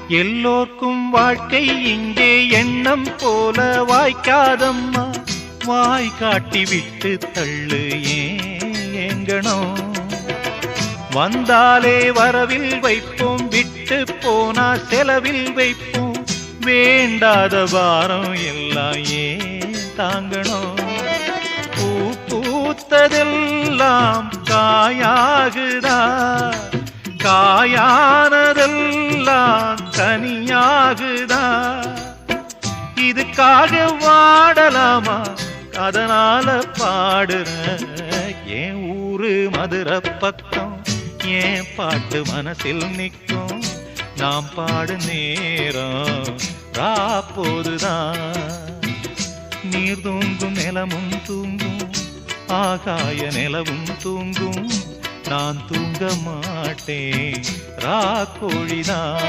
எல்லோர்க்கும் வாழ்க்கை இங்கே எண்ணம் போல வாய்க்காதம்மா. வாய் காட்டி விட்டு தள்ளு ஏங்கணும். வந்தாலே வரவில் வைப்போம், விட்டு போனா செலவில் வைப்போம். வேண்டாத பாரம் எல்லாம் ஏன் தாங்கணும். பூ பூத்ததெல்லாம் காயாகுதா, காயானதெல்லாம் கனியாகுதா. இதுக்காக வாடலாமா, அதனால பாடுற. என் ஊரு மதுரை பக்கம், என் பாட்டு மனசில் நிற்கும். நாம் பாடு நேரம் ராப்போதுதான். நீர் தூங்கும் நிலமும் தூங்கும், ஆகாய நிலவும் தூங்கும். நான் தூங்க மாட்டேன், ராக்கோழிதான்.